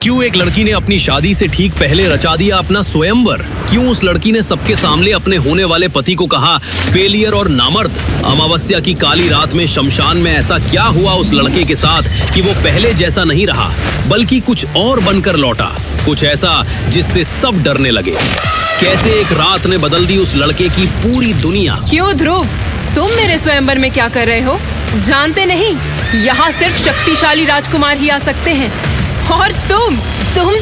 क्यों एक लड़की ने अपनी शादी से ठीक पहले रचा दिया अपना स्वयंवर? क्यों उस लड़की ने सबके सामने अपने होने वाले पति को कहा फेलियर और नामर्द? अमावस्या की काली रात में शमशान में ऐसा क्या हुआ उस लड़के के साथ कि वो पहले जैसा नहीं रहा, बल्कि कुछ और बनकर लौटा, कुछ ऐसा जिससे सब डरने लगे? कैसे एक रात ने बदल दी उस लड़के की पूरी दुनिया? क्यों ध्रुव, तुम मेरे स्वयंवर में क्या कर रहे हो? जानते नहीं, यहाँ सिर्फ शक्तिशाली राजकुमार ही आ सकते हैं। और तुम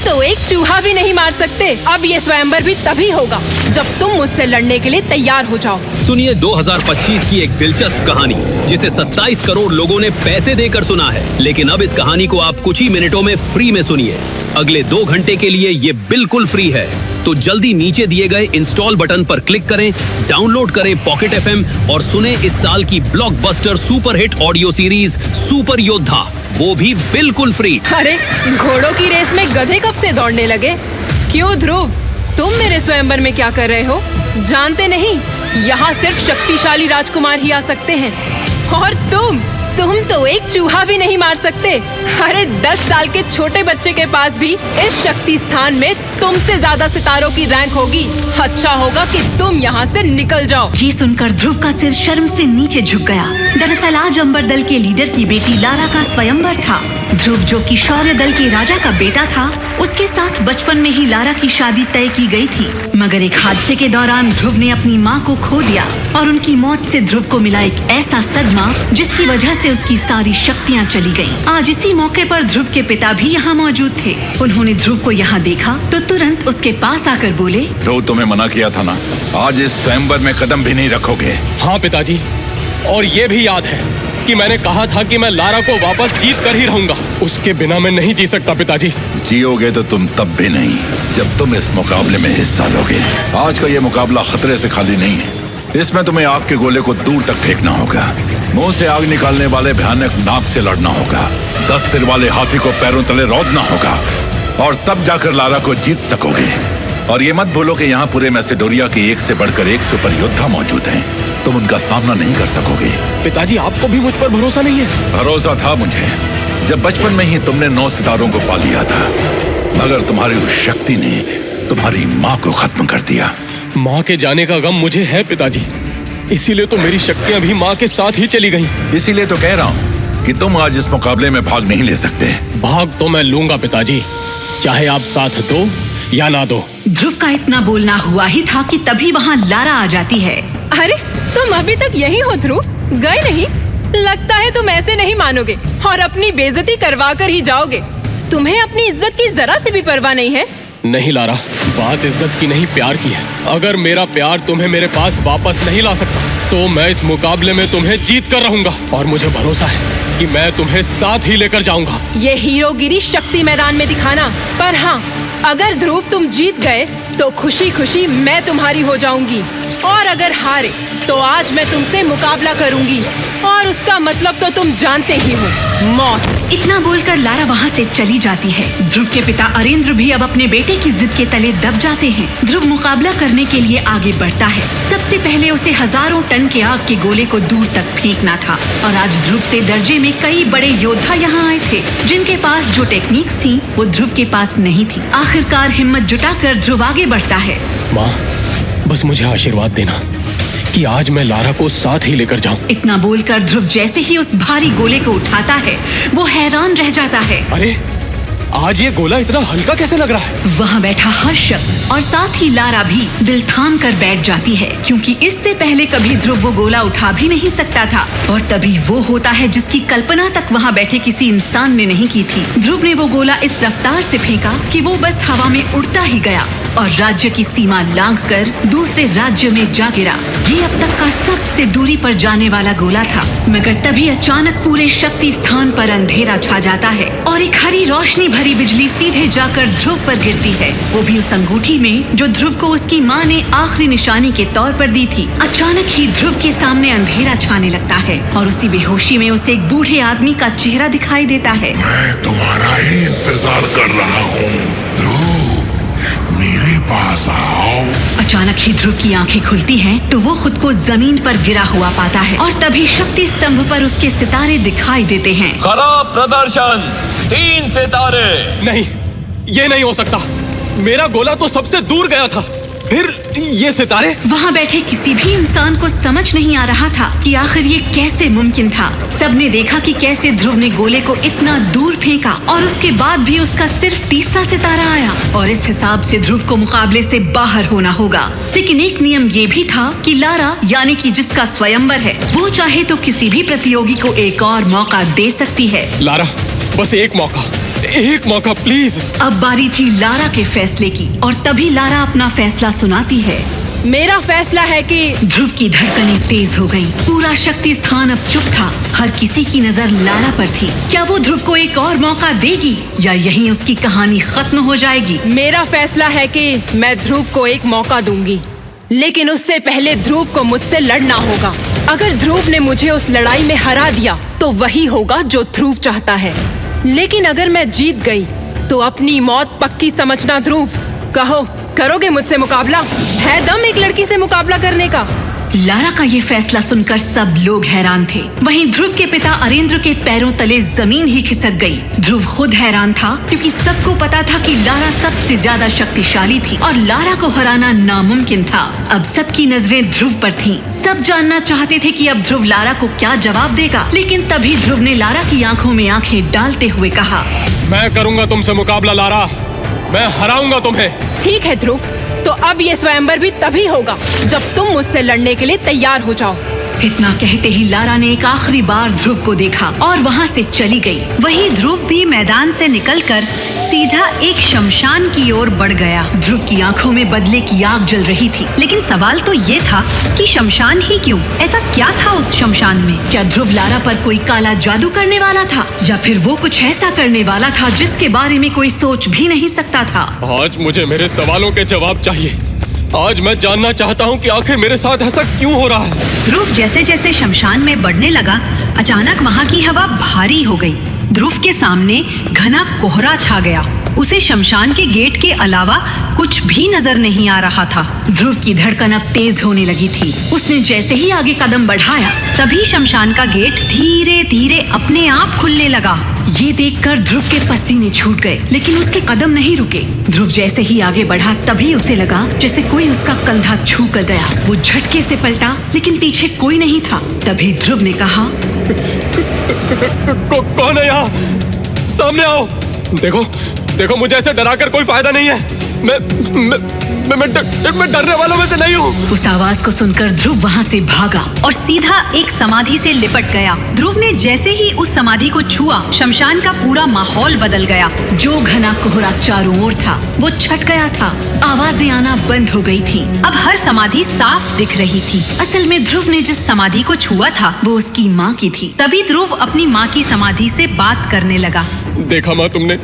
तो एक चूहा भी नहीं मार सकते। अब ये स्वयंवर भी तभी होगा जब तुम मुझसे लड़ने के लिए तैयार हो जाओ। सुनिए 2025 की एक दिलचस्प कहानी जिसे 27 करोड़ लोगों ने पैसे देकर सुना है, लेकिन अब इस कहानी को आप कुछ ही मिनटों में फ्री में सुनिए। अगले 2 घंटे के लिए ये बिल्कुल फ्री है, तो जल्दी नीचे दिए गए इंस्टॉल बटन पर क्लिक करें, डाउनलोड करें पॉकेट FM और सुने इस साल की blockbuster superhit audio series super योद्धा, वो भी बिल्कुल फ्री। अरे घोड़ों की रेस में गधे कब से दौड़ने लगे? क्यों ध्रुव, तुम मेरे स्वयंवर में क्या कर रहे हो? जानते नहीं, यहाँ सिर्फ शक्तिशाली राजकुमार ही आ सकते हैं। और तुम तो एक चूहा भी नहीं मार सकते। अरे 10 साल के छोटे बच्चे के पास भी इस शक्ति स्थान में तुमसे ज्यादा सितारों की रैंक होगी। अच्छा होगा कि तुम यहाँ से निकल जाओ। ये सुनकर ध्रुव का सिर शर्म से नीचे झुक गया। दरअसल आज अंबर दल के लीडर की बेटी लारा का स्वयंवर था। ध्रुव, जो कि शौर्य दल के राजा का बेटा था, उसके साथ बचपन में ही लारा की शादी तय की गई थी। मगर एक हादसे के दौरान ध्रुव ने अपनी माँ को खो दिया और उनकी मौत से ध्रुव को मिला एक ऐसा सदमा जिसकी वजह से उसकी सारी शक्तियाँ चली गयी। आज इसी मौके पर ध्रुव के पिता भी यहाँ मौजूद थे। उन्होंने ध्रुव को यहाँ देखा तो तुरंत उसके पास आकर बोले, ध्रुव, तुम्हें मना किया था ना, आज इस स्वयंवर में कदम भी नहीं रखोगे। हाँ पिताजी, और ये भी याद है कि मैंने कहा था कि मैं लारा को वापस जीत कर ही रहूंगा। उसके बिना मैं नहीं जी सकता पिताजी। जियोगे तो तुम तब भी नहीं जब तुम इस मुकाबले में हिस्सा लोगे। आज का ये मुकाबला खतरे से खाली नहीं है। इसमें तुम्हें आग के गोले को दूर तक फेंकना होगा, मुंह से आग निकालने वाले भयानक नाग से लड़ना होगा, 10 सिर वाले हाथी को पैरों तले रौंदना होगा, और तब जाकर लारा को जीत सकोगे। और ये मत भूलो कि यहाँ पूरे मैसेडोनिया के एक से बढ़कर एक सुपर योद्धा मौजूद हैं। तुम उनका सामना नहीं कर सकोगे। पिताजी, आपको भी मुझ पर भरोसा नहीं है? भरोसा था मुझे जब बचपन में ही तुमने 9 सितारों को पा लिया था, मगर तुम्हारी उस शक्ति ने तुम्हारी माँ को खत्म कर दिया। माँ के जाने का गम मुझे है पिताजी, इसीलिए तो मेरी शक्तियाँ भी माँ के साथ ही चली गईं। इसीलिए तो कह रहा हूँ कि तुम आज इस मुकाबले में भाग नहीं ले सकते। भाग तो मैं लूंगा पिताजी, चाहे आप साथ दो या ना दो। ध्रुव का इतना बोलना हुआ ही था कि तभी वहाँ लारा आ जाती है। अरे तुम अभी तक यही हो ध्रुव, गए नहीं? लगता है तुम ऐसे नहीं मानोगे और अपनी बेइज्जती करवा कर ही जाओगे। तुम्हें अपनी इज्जत की जरा सी भी परवाह नहीं है। नहीं लारा, बात इज्जत की नहीं, प्यार की है। अगर मेरा प्यार तुम्हें मेरे पास वापस नहीं ला सकता तो मैं इस मुकाबले में तुम्हें जीत कर रहूंगा, और मुझे भरोसा है कि मैं तुम्हें साथ ही लेकर जाऊंगा। ये हीरोगिरी शक्ति मैदान में दिखाना, पर हाँ, अगर ध्रुव तुम जीत गए तो खुशी खुशी मैं तुम्हारी हो जाऊंगी, और अगर हारे तो आज मैं तुमसे मुकाबला करूंगी, और उसका मतलब तो तुम जानते ही हो, मौत। इतना बोलकर लारा वहाँ से चली जाती है। ध्रुव के पिता अरेंद्र भी अब अपने बेटे की जिद के तले दब जाते हैं। ध्रुव मुकाबला करने के लिए आगे बढ़ता है। सबसे पहले उसे हजारों टन के आग के गोले को दूर तक फेंकना था, और आज ध्रुव से दर्जे में कई बड़े योद्धा यहाँ आए थे, जिनके पास जो टेक्निक्स थी वो ध्रुव के पास नहीं थी। आखिरकार हिम्मत जुटाकर ध्रुव आगे बढ़ता है। माँ, बस मुझे आशीर्वाद देना कि आज मैं लारा को साथ ही लेकर जाऊं। इतना बोलकर ध्रुव जैसे ही उस भारी गोले को उठाता है, वो हैरान रह जाता है। अरे आज ये गोला इतना हल्का कैसे लग रहा है? वहाँ बैठा हर शख्स और साथ ही लारा भी दिल थाम कर बैठ जाती है, क्योंकि इससे पहले कभी ध्रुव वो गोला उठा भी नहीं सकता था। और तभी वो होता है जिसकी कल्पना तक वहाँ बैठे किसी इंसान ने नहीं की थी। ध्रुव ने वो गोला इस रफ्तार से फेंका कि वो बस हवा में उड़ता ही गया और राज्य की सीमा लांघकर दूसरे राज्य में जा गिरा। ये अब तक का सबसे दूरी पर जाने वाला गोला था, मगर तभी अचानक पूरे शक्ति स्थान पर अंधेरा छा जाता है और एक हरी रोशनी भरी बिजली सीधे जाकर ध्रुव पर गिरती है, वो भी उस अंगूठी में जो ध्रुव को उसकी माँ ने आखिरी निशानी के तौर पर दी थी। अचानक ही ध्रुव के सामने अंधेरा छाने लगता है और उसी बेहोशी में उसे एक बूढ़े आदमी का चेहरा दिखाई देता है। मैं तुम्हारा ही इंतजार कर रहा हूँ ध्रुव, मेरे पास आओ। अचानक ही ध्रुव की आंखें खुलती हैं तो वो खुद को जमीन पर गिरा हुआ पाता है और तभी शक्ति स्तंभ पर उसके सितारे दिखाई देते हैं। खराब प्रदर्शन, 3 सितारे। नहीं, ये नहीं हो सकता। मेरा गोला तो सबसे दूर गया था, फिर ये सितारे। वहाँ बैठे किसी भी इंसान को समझ नहीं आ रहा था कि आखिर ये कैसे मुमकिन था। सबने देखा कि कैसे ध्रुव ने गोले को इतना दूर फेंका और उसके बाद भी उसका सिर्फ तीसरा सितारा आया। और इस हिसाब से ध्रुव को मुकाबले से बाहर होना होगा। लेकिन एक नियम ये भी था कि लारा, यानी कि जिसका स्वयंवर है, वो चाहे तो किसी भी प्रतियोगी को एक और मौका दे सकती है। लारा, बस एक मौका प्लीज। अब बारी थी लारा के फैसले की और तभी लारा अपना फैसला सुनाती है। मेरा फैसला है कि ध्रुव की धड़कनें तेज हो गईं। पूरा शक्ति स्थान अब चुप था। हर किसी की नजर लारा पर थी। क्या वो ध्रुव को एक और मौका देगी या यहीं उसकी कहानी खत्म हो जाएगी? मेरा फैसला है कि मैं ध्रुव को एक मौका दूंगी, लेकिन उससे पहले ध्रुव को मुझसे लड़ना होगा। अगर ध्रुव ने मुझे उस लड़ाई में हरा दिया तो वही होगा जो ध्रुव चाहता है। लेकिन अगर मैं जीत गई तो अपनी मौत पक्की समझना ध्रुव। कहो, करोगे मुझसे मुकाबला? है दम एक लड़की से मुकाबला करने का? लारा का ये फैसला सुनकर सब लोग हैरान थे। वहीं ध्रुव के पिता अरेंद्र के पैरों तले जमीन ही खिसक गई। ध्रुव खुद हैरान था क्योंकि सबको पता था कि लारा सबसे ज्यादा शक्तिशाली थी और लारा को हराना नामुमकिन था। अब सबकी नजरें ध्रुव पर थीं। सब जानना चाहते थे कि अब ध्रुव लारा को क्या जवाब देगा। लेकिन तभी ध्रुव ने लारा की आंखों में आंखें डालते हुए कहा, मैं करूंगा तुमसे मुकाबला लारा, मैं हराऊंगा तुम्हें। ठीक है ध्रुव, तो अब ये स्वयंवर भी तभी होगा जब तुम मुझसे लड़ने के लिए तैयार हो जाओ। इतना कहते ही लारा ने एक आखिरी बार ध्रुव को देखा और वहाँ से चली गई। वहीं ध्रुव भी मैदान से निकलकर सीधा एक शमशान की ओर बढ़ गया। ध्रुव की आंखों में बदले की आग जल रही थी। लेकिन सवाल तो ये था कि शमशान ही क्यों? ऐसा क्या था उस शमशान में? क्या ध्रुव लारा पर कोई काला जादू करने वाला था या फिर वो कुछ ऐसा करने वाला था जिसके बारे में कोई सोच भी नहीं सकता था? आज मुझे मेरे सवालों के जवाब चाहिए। आज मैं जानना चाहता हूँ कि आखिर मेरे साथ ऐसा क्यों हो रहा है। ध्रुव जैसे जैसे शमशान में बढ़ने लगा, अचानक वहाँ की हवा भारी हो गई। ध्रुव के सामने घना कोहरा छा गया। उसे शमशान के गेट के अलावा कुछ भी नजर नहीं आ रहा था। ध्रुव की धड़कन अब तेज होने लगी थी। उसने जैसे ही आगे कदम बढ़ाया, तभी शमशान का गेट धीरे धीरे अपने आप खुलने लगा। ये देखकर ध्रुव के पसीने छूट गए, लेकिन उसके कदम नहीं रुके। ध्रुव जैसे ही आगे बढ़ा, तभी उसे लगा जैसे कोई उसका कंधा छू कर गया। वो झटके से पलटा, लेकिन पीछे कोई नहीं था। तभी ध्रुव ने कहा, कौन है यहाँ? सामने आओ। देखो मुझे ऐसे डराकर कोई फायदा नहीं है। मैं डरने वालों में से नहीं हूँ। उस आवाज को सुनकर ध्रुव वहाँ से भागा और सीधा एक समाधि से लिपट गया। ध्रुव ने जैसे ही उस समाधि को छुआ, शमशान का पूरा माहौल बदल गया। जो घना कोहरा चारों ओर था वो छट गया था। आवाजें आना बंद हो गई थी। अब हर समाधि साफ दिख रही थी। असल में ध्रुव ने जिस समाधि को छुआ था वो उसकी माँ की थी। तभी ध्रुव अपनी माँ की समाधि से बात करने लगा। देखा माँ तुमने,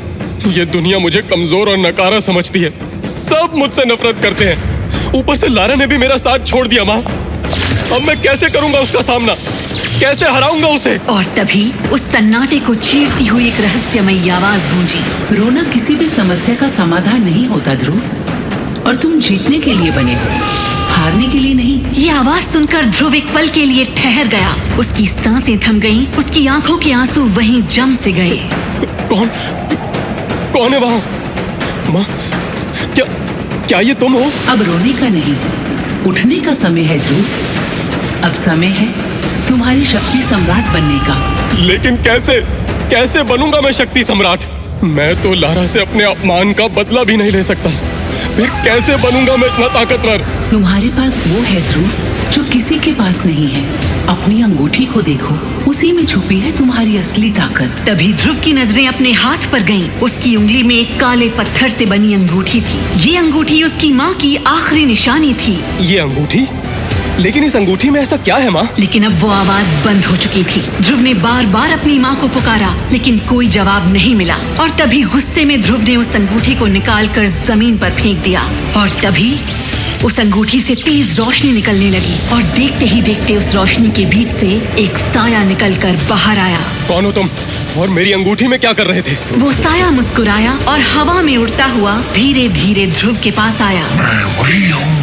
ये दुनिया मुझे कमजोर और नकारा समझती है। सब मुझसे नफरत करते हैं। ऊपर से लारा ने भी मेरा साथ छोड़ दिया माँ। अब मैं कैसे करूँगा उसका सामना? कैसे हराऊंगा उसे? और तभी उस सन्नाटे को चीरती हुई एक रहस्यमयी आवाज गूंजी। रोना किसी भी समस्या का समाधान नहीं होता ध्रुव, और तुम जीतने के लिए बने हो, हारने के लिए नहीं। ये आवाज सुनकर ध्रुव एक पल के लिए ठहर गया। उसकी सांसें थम गईं, उसकी आंखों के आंसू वहीं जम से गए। कौन है वहाँ? माँ, क्या ये तुम हो? अब रोने का नहीं, उठने का समय है ध्रुव। अब समय है तुम्हारी शक्ति सम्राट बनने का। लेकिन कैसे बनूंगा मैं शक्ति सम्राट? मैं तो लारा से अपने अपमान का बदला भी नहीं ले सकता। फिर कैसे बनूंगा मैं इतना ताकतवर? तुम्हारे पास वो है ध्रुव जो किसी के पास नहीं है। अपनी अंगूठी को देखो, उसी में छुपी है तुम्हारी असली ताकत। तभी ध्रुव की नजरें अपने हाथ पर गईं। उसकी उंगली में एक काले पत्थर से बनी अंगूठी थी। ये अंगूठी उसकी माँ की आखिरी निशानी थी। ये अंगूठी? लेकिन इस अंगूठी में ऐसा क्या है माँ? लेकिन अब वो आवाज बंद हो चुकी थी। ध्रुव ने बार बार अपनी माँ को पुकारा, लेकिन कोई जवाब नहीं मिला। और तभी गुस्से में ध्रुव ने उस अंगूठी को निकालकर जमीन पर फेंक दिया। और तभी उस अंगूठी से तेज रोशनी निकलने लगी और देखते ही देखते उस रोशनी के बीच से एक साया निकलकर बाहर आया। कौन हो तुम और मेरी अंगूठी में क्या कर रहे थे? वो साया मुस्कुराया और हवा में उड़ता हुआ धीरे धीरे ध्रुव के पास आया। मैं वही हूँ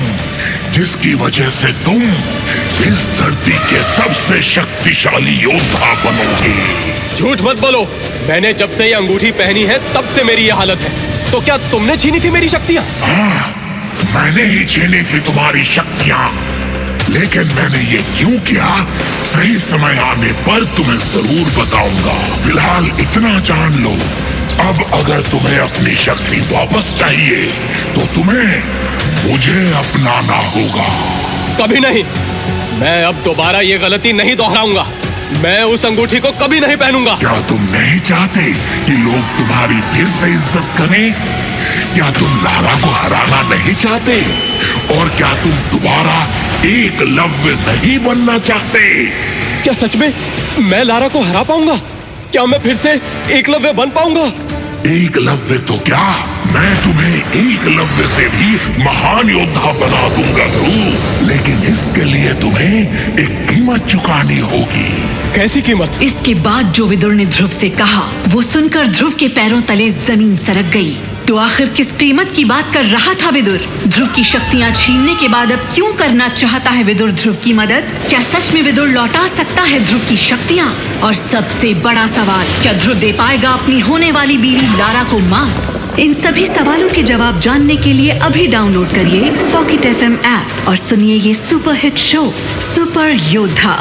जिसकी वजह से तुम इस धरती के सबसे शक्तिशाली योद्धा बनोगे। झूठ मत बोलो। मैंने जब से ये अंगूठी पहनी है तब से मेरी ये हालत है। तो क्या तुमने छीनी थी मेरी शक्तियाँ? हाँ, मैंने ही छीनी थी तुम्हारी शक्तियाँ, लेकिन मैंने ये क्यों किया सही समय आने पर तुम्हें जरूर बताऊंगा। फिलहाल इतना जान लो, अब अगर तुम्हें अपनी शक्ति वापस चाहिए तो तुम्हें मुझे अपनाना होगा। कभी नहीं। मैं अब दोबारा ये गलती नहीं दोहराऊंगा। मैं उस अंगूठी को कभी नहीं पहनूंगा। क्या तुम नहीं चाहते कि लोग तुम्हारी फिर से इज्जत करें? क्या तुम लारा को हराना नहीं चाहते? और क्या तुम दोबारा एकलव्य नहीं बनना चाहते? क्या सच में मैं लारा को हरा पाऊंगा? क्या मैं फिर से एकलव्य बन पाऊंगा? एकलव्य तो क्या, मैं तुम्हें एकलव्य से भी महान योद्धा बना दूंगा ध्रुव, लेकिन इसके लिए तुम्हें एक कीमत चुकानी होगी। कैसी कीमत? इसके बाद जो विदुर ने ध्रुव से कहा वो सुनकर ध्रुव के पैरों तले जमीन सरक गई। तो आखिर किस कीमत की बात कर रहा था विदुर? ध्रुव की शक्तियाँ छीनने के बाद अब क्यों करना चाहता है विदुर ध्रुव की मदद? क्या सच में विदुर लौटा सकता है ध्रुव की शक्तियाँ? और सबसे बड़ा सवाल, क्या ध्रुव दे पाएगा अपनी होने वाली बीवी लारा को मां? इन सभी सवालों के जवाब जानने के लिए अभी डाउनलोड करिए पॉकेट FM ऐप और सुनिए ये सुपर हिट शो सुपर योद्धा।